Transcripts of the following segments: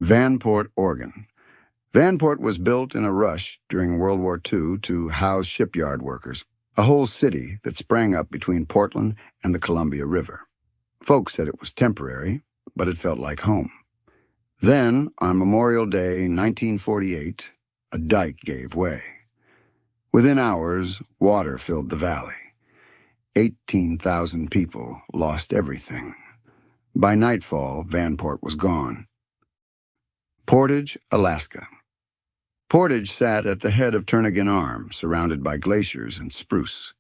Vanport, Oregon. Vanport was built in a rush during World War II to house shipyard workers, a whole city that sprang up between Portland and the Columbia River. Folks said it was temporary, but it felt like home. Then, on Memorial Day 1948, a dike gave way. Within hours, water filled the valley. 18,000 people lost everything. By nightfall, Vanport was gone. Portage, Alaska. Portage sat at the head of Turnagain Arm, surrounded by glaciers and spruce.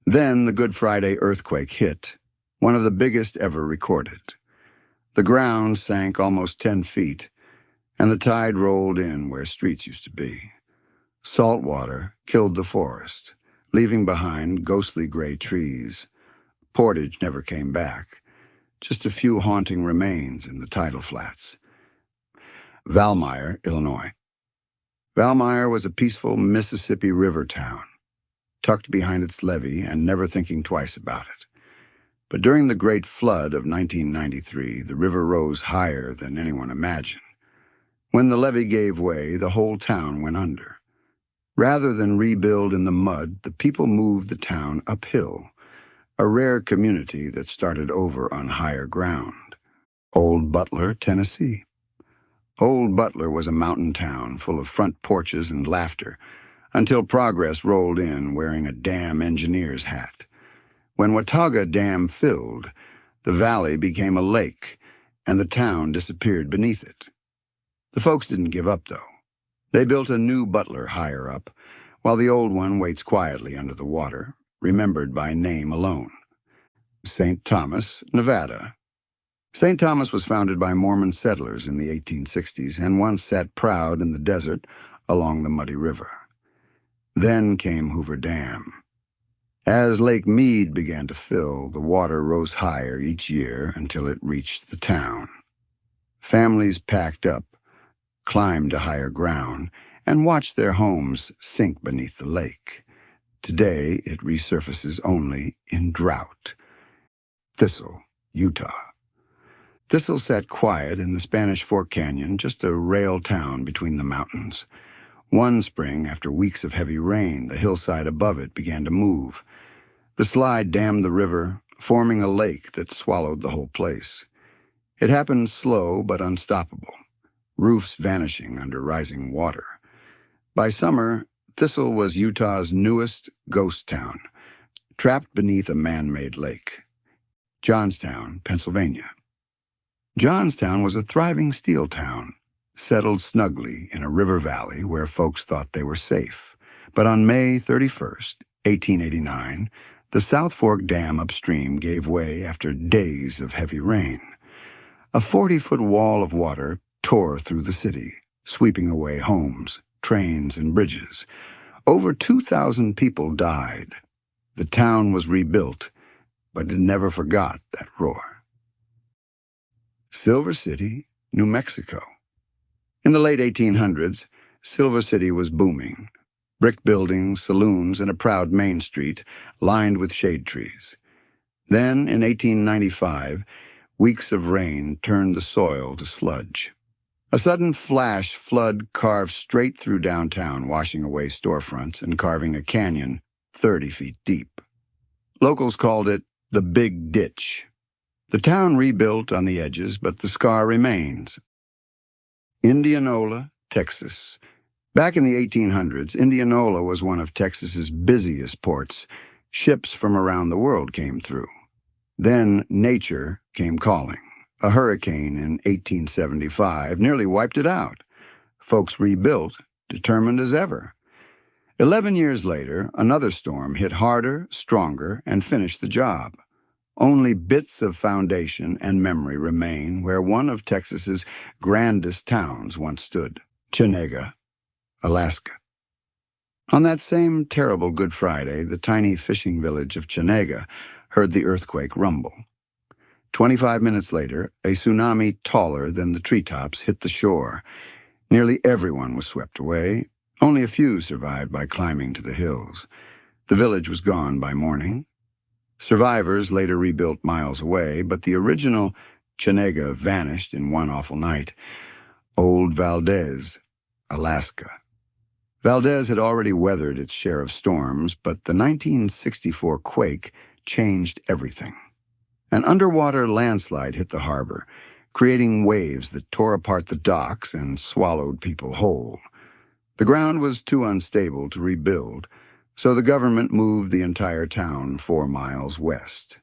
Then the Good Friday earthquake hit, one of the biggest ever recorded. The ground sank almost 10 feet, and the tide rolled in where streets used to be. Salt water killed the forest, leaving behind ghostly gray trees. Portage never came back, just a few haunting remains in the tidal flats. Valmeyer, Illinois. Valmeyer was a peaceful Mississippi River town, tucked behind its levee and never thinking twice about it. But during the Great Flood of 1993, the river rose higher than anyone imagined. When the levee gave way, the whole town went under. Rather than rebuild in the mud, the people moved the town uphill, a rare community that started over on higher ground. Old Butler, Tennessee. Old Butler was a mountain town full of front porches and laughter, until Progress rolled in wearing a dam engineer's hat. When Watauga Dam filled, the valley became a lake, and the town disappeared beneath it. The folks didn't give up, though. They built a new Butler higher up, while the old one waits quietly under the water, remembered by name alone. St. Thomas, Nevada. St. Thomas was founded by Mormon settlers in the 1860s and once sat proud in the desert along the muddy river. Then came Hoover Dam. As Lake Mead began to fill, the water rose higher each year until it reached the town. Families packed up, climbed to higher ground, and watched their homes sink beneath the lake. Today, it resurfaces only in drought. Thistle, Utah. Thistle sat quiet in the Spanish Fork Canyon, just a rail town between the mountains. One spring, after weeks of heavy rain, the hillside above it began to move. The slide dammed the river, forming a lake that swallowed the whole place. It happened slow but unstoppable, roofs vanishing under rising water. By summer, Thistle was Utah's newest ghost town, trapped beneath a man-made lake. Johnstown, Pennsylvania. Johnstown was a thriving steel town, settled snugly in a river valley where folks thought they were safe. But on May 31st, 1889, the South Fork Dam upstream gave way after days of heavy rain. A 40-foot wall of water tore through the city, sweeping away homes, trains, and bridges. Over 2,000 people died. The town was rebuilt, but it never forgot that roar. Silver City, New Mexico. In the late 1800s, Silver City was booming. Brick buildings, saloons, and a proud main street lined with shade trees. Then, in 1895, weeks of rain turned the soil to sludge. A sudden flash flood carved straight through downtown, washing away storefronts and carving a canyon 30 feet deep. Locals called it the Big Ditch. The town rebuilt on the edges, but the scar remains. Indianola, Texas. Back in the 1800s, Indianola was one of Texas's busiest ports. Ships from around the world came through. Then nature came calling. A hurricane in 1875 nearly wiped it out. Folks rebuilt, determined as ever. 11 years later, another storm hit harder, stronger, and finished the job. Only bits of foundation and memory remain where one of Texas's grandest towns once stood, Chenega, Alaska. On that same terrible Good Friday, the tiny fishing village of Chenega heard the earthquake rumble. 25 minutes later, a tsunami taller than the treetops hit the shore. Nearly everyone was swept away. Only a few survived by climbing to the hills. The village was gone by morning. Survivors later rebuilt miles away, but the original Chenega vanished in one awful night. Old Valdez, Alaska. Valdez had already weathered its share of storms, but the 1964 quake changed everything. An underwater landslide hit the harbor, creating waves that tore apart the docks and swallowed people whole. The ground was too unstable to rebuild, so the government moved the entire town 4 miles west.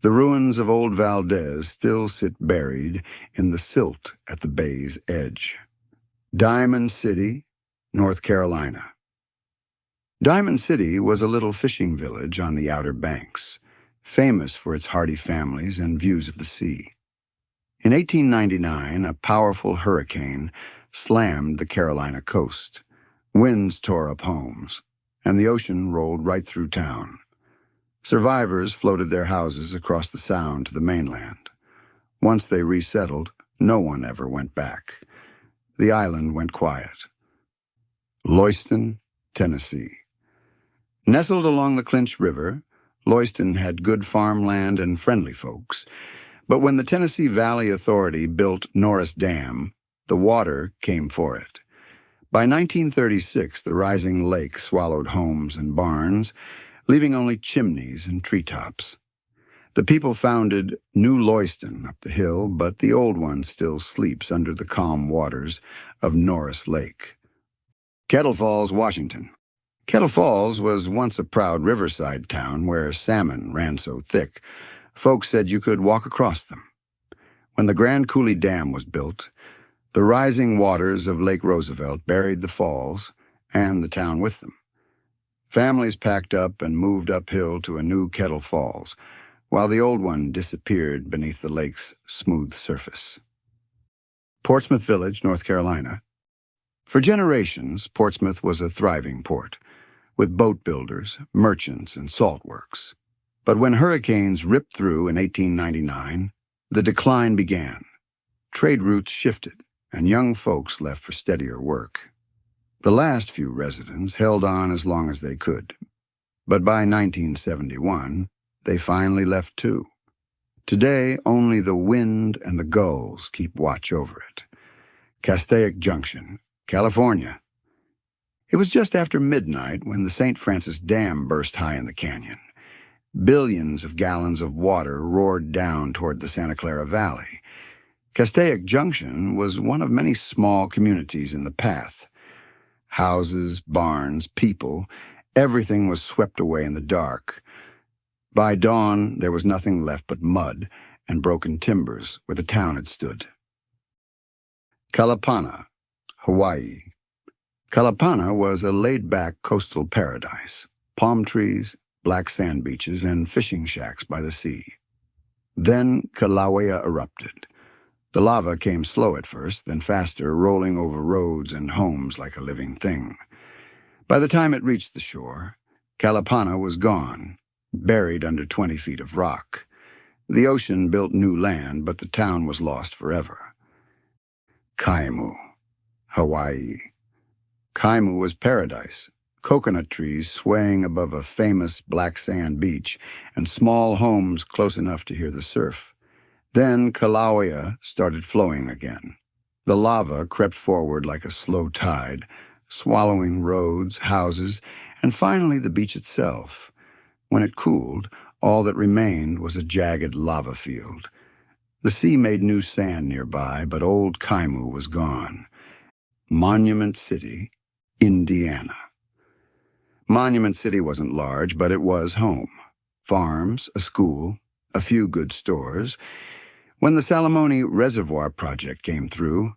The ruins of Old Valdez still sit buried in the silt at the bay's edge. Diamond City, North Carolina. Diamond City was a little fishing village on the Outer Banks, famous for its hardy families and views of the sea. In 1899, a powerful hurricane slammed the Carolina coast. Winds tore up homes, and the ocean rolled right through town. Survivors floated their houses across the Sound to the mainland. Once they resettled, no one ever went back. The island went quiet. Lewiston, Tennessee. Nestled along the Clinch River, Lewiston had good farmland and friendly folks, but when the Tennessee Valley Authority built Norris Dam, the water came for it. By 1936, the rising lake swallowed homes and barns, leaving only chimneys and treetops. The people founded New Lewiston up the hill, but the old one still sleeps under the calm waters of Norris Lake. Kettle Falls, Washington. Kettle Falls was once a proud riverside town where salmon ran so thick, folks said you could walk across them. When the Grand Coulee Dam was built, the rising waters of Lake Roosevelt buried the falls and the town with them. Families packed up and moved uphill to a new Kettle Falls, while the old one disappeared beneath the lake's smooth surface. Portsmouth Village, North Carolina. For generations, Portsmouth was a thriving port, with boat builders, merchants, and salt works. But when hurricanes ripped through in 1899, the decline began. Trade routes shifted, and young folks left for steadier work. The last few residents held on as long as they could, but by 1971, they finally left too. Today, only the wind and the gulls keep watch over it. Castaic Junction, California. It was just after midnight when the St. Francis Dam burst high in the canyon. Billions of gallons of water roared down toward the Santa Clara Valley. Castaic Junction was one of many small communities in the path. Houses, barns, people, everything was swept away in the dark. By dawn, there was nothing left but mud and broken timbers where the town had stood. Kalapana, Hawaii. Kalapana was a laid-back coastal paradise. Palm trees, black sand beaches, and fishing shacks by the sea. Then Kilauea erupted. The lava came slow at first, then faster, rolling over roads and homes like a living thing. By the time it reached the shore, Kalapana was gone, buried under 20 feet of rock. The ocean built new land, but the town was lost forever. Kaimu, Hawaii. Kaimu was paradise, coconut trees swaying above a famous black sand beach and small homes close enough to hear the surf. Then Kilauea started flowing again. The lava crept forward like a slow tide, swallowing roads, houses, and finally the beach itself. When it cooled, all that remained was a jagged lava field. The sea made new sand nearby, but old Kaimu was gone. Monument City, Indiana. Monument City wasn't large, but it was home. Farms, a school, a few good stores. When the Salamone Reservoir project came through,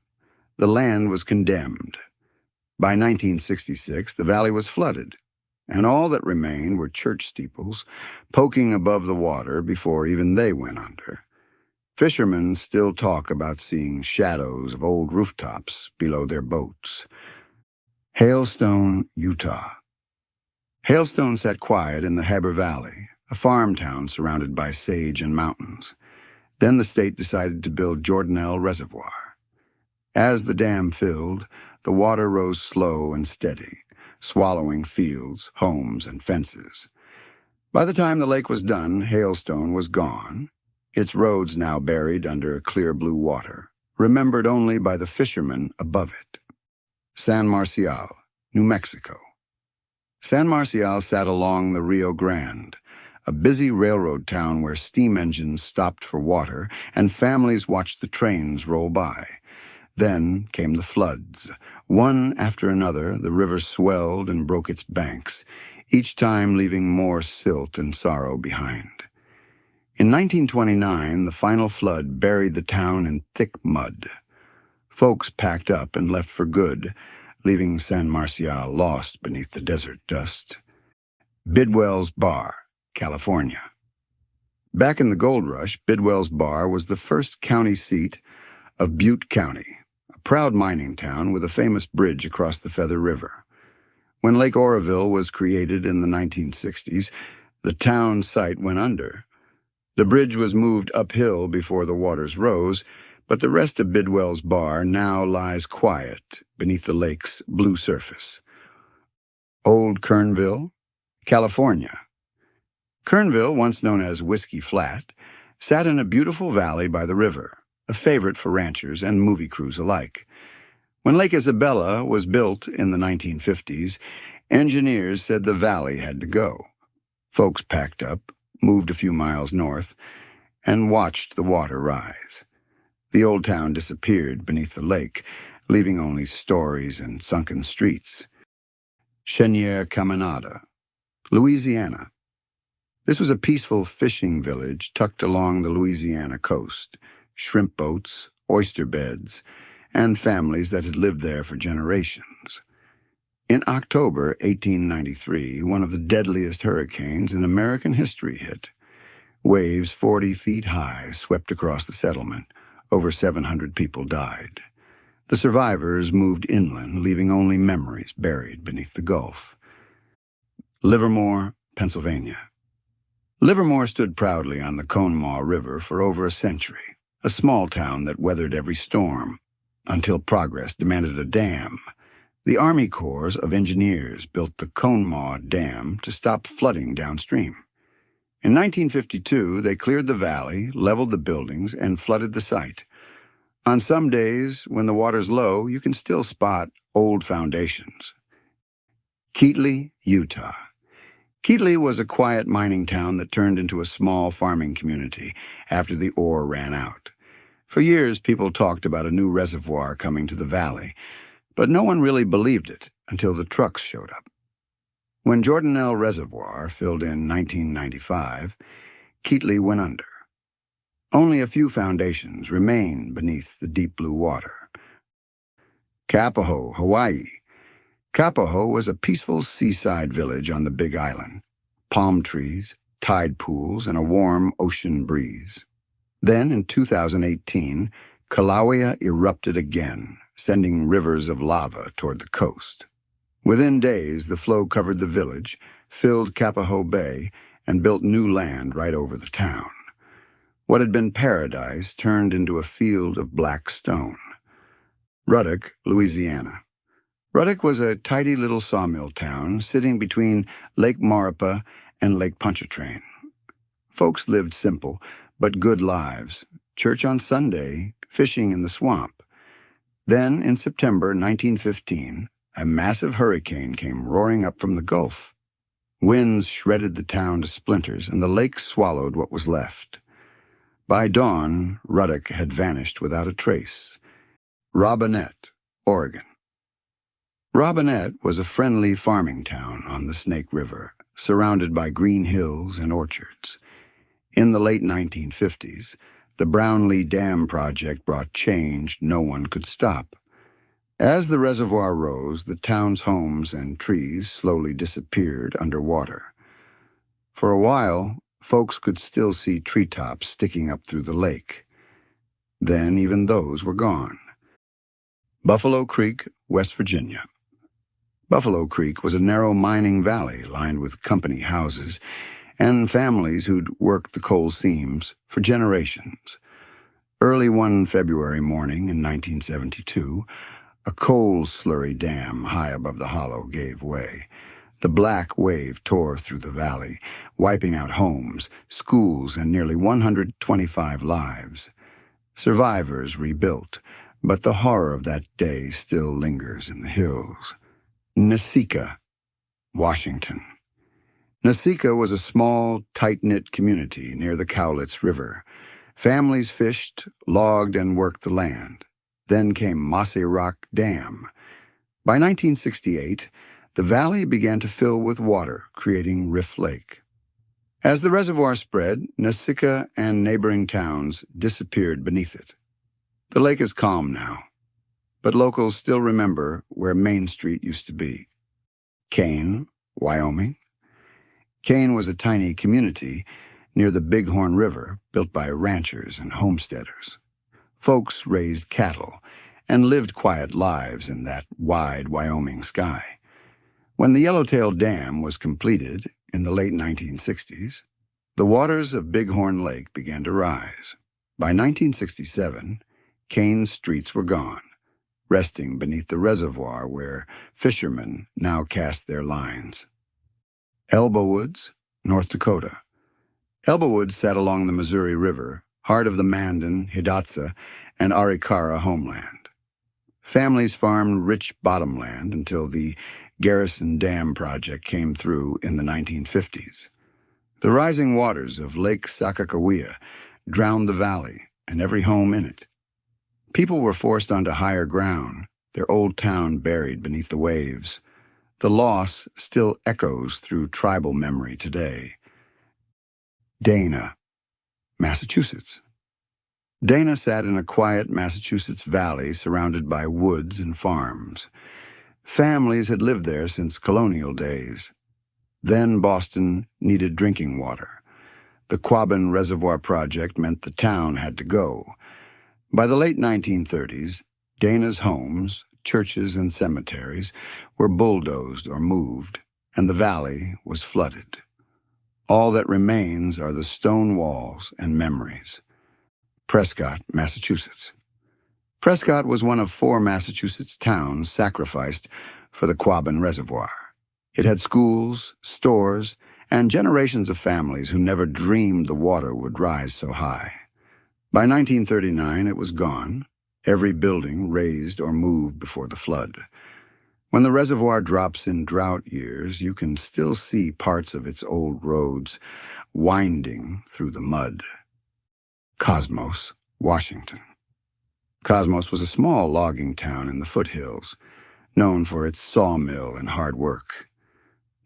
the land was condemned. By 1966, the valley was flooded, and all that remained were church steeples poking above the water before even they went under. Fishermen still talk about seeing shadows of old rooftops below their boats. Hailstone, Utah. Hailstone sat quiet in the Heber Valley, a farm town surrounded by sage and mountains. Then the state decided to build Jordanelle Reservoir. As the dam filled, the water rose slow and steady, swallowing fields, homes, and fences. By the time the lake was done, Hailstone was gone, its roads now buried under clear blue water. remembered only by the fishermen above it. San Marcial, New Mexico. San Marcial sat along the Rio Grande, a busy railroad town where steam engines stopped for water and families watched the trains roll by. Then came the floods. One after another, the river swelled and broke its banks, each time leaving more silt and sorrow behind. In 1929, the final flood buried the town in thick mud. Folks packed up and left for good, leaving San Marcial lost beneath the desert dust. Bidwell's Bar, California. Back in the gold rush, Bidwell's Bar was the first county seat of Butte County, a proud mining town with a famous bridge across the Feather River. When Lake Oroville was created in the 1960s, the town site went under. The bridge was moved uphill before the waters rose, but the rest of Bidwell's Bar now lies quiet beneath the lake's blue surface. Old Kernville, California. Kernville, once known as Whiskey Flat, sat in a beautiful valley by the river, a favorite for ranchers and movie crews alike. When Lake Isabella was built in the 1950s, engineers said the valley had to go. Folks packed up, moved a few miles north, and watched the water rise. The old town disappeared beneath the lake, leaving only stories and sunken streets. Cheniere Caminada, Louisiana. This was a peaceful fishing village tucked along the Louisiana coast, shrimp boats, oyster beds, and families that had lived there for generations. In October 1893, one of the deadliest hurricanes in American history hit. Waves 40 feet high swept across the settlement. Over 700 people died. The survivors moved inland, leaving only memories buried beneath the Gulf. Livermore, Pennsylvania. Livermore stood proudly on the Conemaugh River for over a century, a small town that weathered every storm, until progress demanded a dam. The Army Corps of Engineers built the Conemaugh Dam to stop flooding downstream. In 1952, they cleared the valley, leveled the buildings, and flooded the site. On some days, when the water's low, you can still spot old foundations. Keatley, Utah. Keatley was a quiet mining town that turned into a small farming community after the ore ran out. For years, people talked about a new reservoir coming to the valley, but no one really believed it until the trucks showed up. When Jordanelle Reservoir filled in 1995, Keatley went under. Only a few foundations remain beneath the deep blue water. Kapaho, Hawaii. Kapaho was a peaceful seaside village on the Big Island. Palm trees, tide pools, and a warm ocean breeze. Then, in 2018, Kilauea erupted again, sending rivers of lava toward the coast. Within days, the flow covered the village, filled Kapaho Bay, and built new land right over the town. What had been paradise turned into a field of black stone. Ruddock, Louisiana. Ruddock was a tidy little sawmill town sitting between Lake Maurepas and Lake Pontchartrain. Folks lived simple, but good lives. Church on Sunday, fishing in the swamp. Then, in September 1915, a massive hurricane came roaring up from the Gulf. Winds shredded the town to splinters, and the lake swallowed what was left. By dawn, Ruddock had vanished without a trace. Robinette, Oregon. Robinette was a friendly farming town on the Snake River, surrounded by green hills and orchards. In the late 1950s, the Brownlee Dam project brought change no one could stop. As the reservoir rose, the town's homes and trees slowly disappeared underwater. For a while, folks could still see treetops sticking up through the lake. Then even those were gone. Buffalo Creek, West Virginia. Buffalo Creek was a narrow mining valley lined with company houses and families who'd worked the coal seams for generations. Early one February morning in 1972, a coal slurry dam high above the hollow gave way. The black wave tore through the valley, wiping out homes, schools, and nearly 125 lives. Survivors rebuilt, but the horror of that day still lingers in the hills. Nasika, Washington. Nasika was a small, tight-knit community near the Cowlitz River. Families fished, logged, and worked the land. Then came Mossy Rock Dam. By 1968, the valley began to fill with water, creating Riff Lake. As the reservoir spread, Nasika and neighboring towns disappeared beneath it. The lake is calm now, but locals still remember where Main Street used to be. Kane, Wyoming. Kane was a tiny community near the Bighorn River built by ranchers and homesteaders. Folks raised cattle and lived quiet lives in that wide Wyoming sky. When the Yellowtail Dam was completed in the late 1960s, the waters of Bighorn Lake began to rise. By 1967, Kane's streets were gone, resting beneath the reservoir where fishermen now cast their lines. Elbow Woods, North Dakota. Elbow Woods sat along the Missouri River, heart of the Mandan, Hidatsa, and Arikara homeland. Families farmed rich bottomland until the Garrison Dam project came through in the 1950s. The rising waters of Lake Sakakawea drowned the valley and every home in it. People were forced onto higher ground, their old town buried beneath the waves. The loss still echoes through tribal memory today. Dana, Massachusetts. Dana sat in a quiet Massachusetts valley surrounded by woods and farms. Families had lived there since colonial days. Then Boston needed drinking water. The Quabbin Reservoir project meant the town had to go. By the late 1930s, Dana's homes, churches, and cemeteries were bulldozed or moved, and the valley was flooded. All that remains are the stone walls and memories. Prescott, Massachusetts. Prescott was one of 4 Massachusetts towns sacrificed for the Quabbin Reservoir. It had schools, stores, and generations of families who never dreamed the water would rise so high. By 1939, it was gone, every building razed or moved before the flood. When the reservoir drops in drought years, you can still see parts of its old roads winding through the mud. Cosmos, Washington. Cosmos was a small logging town in the foothills, known for its sawmill and hard work.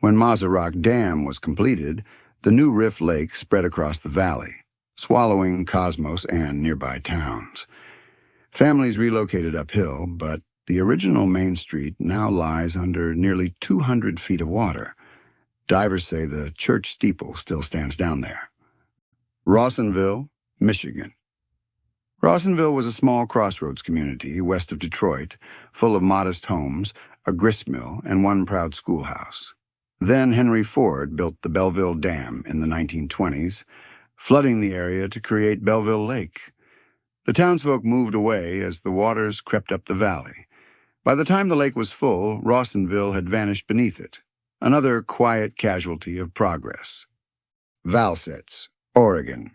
When Mossy Rock Dam was completed, the new Riff Lake spread across the valley, swallowing Cosmos and nearby towns. Families relocated uphill, but the original Main Street now lies under nearly 200 feet of water. Divers say the church steeple still stands down there. Rawsonville, Michigan. Rawsonville was a small crossroads community west of Detroit, full of modest homes, a gristmill, and one proud schoolhouse. Then Henry Ford built the Belleville Dam in the 1920s, flooding the area to create Belleville Lake. The townsfolk moved away as the waters crept up the valley. By the time the lake was full, Rawsonville had vanished beneath it, another quiet casualty of progress. Valsetz, Oregon.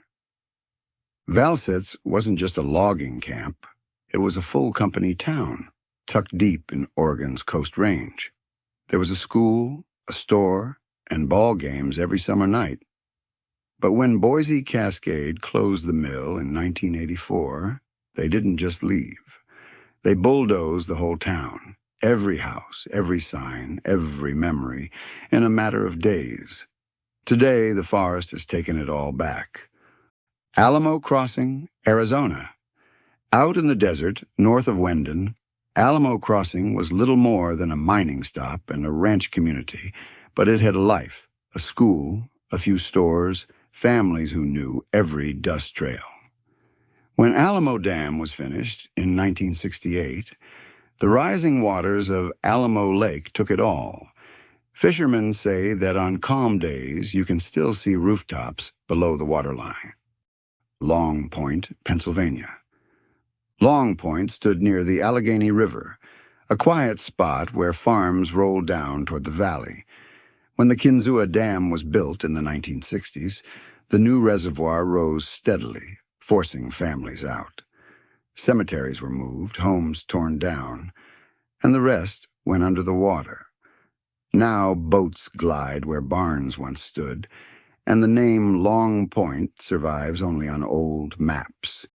Valsetz wasn't just a logging camp. It was a full company town, tucked deep in Oregon's Coast Range. There was a school, a store, and ball games every summer night. But when Boise Cascade closed the mill in 1984, they didn't just leave. They bulldozed the whole town, every house, every sign, every memory, in a matter of days. Today, the forest has taken it all back. Alamo Crossing, Arizona. Out in the desert, north of Wendon, Alamo Crossing was little more than a mining stop and a ranch community, but it had a life, a school, a few stores, families who knew every dust trail. When Alamo Dam was finished in 1968, the rising waters of Alamo Lake took it all. Fishermen say that on calm days you can still see rooftops below the waterline. Long Point, Pennsylvania. Long Point stood near the Allegheny River, a quiet spot where farms rolled down toward the valley. When the Kinzua Dam was built in the 1960s, the new reservoir rose steadily, forcing families out. Cemeteries were moved, homes torn down, and the rest went under the water. Now boats glide where barns once stood, and the name Long Point survives only on old maps.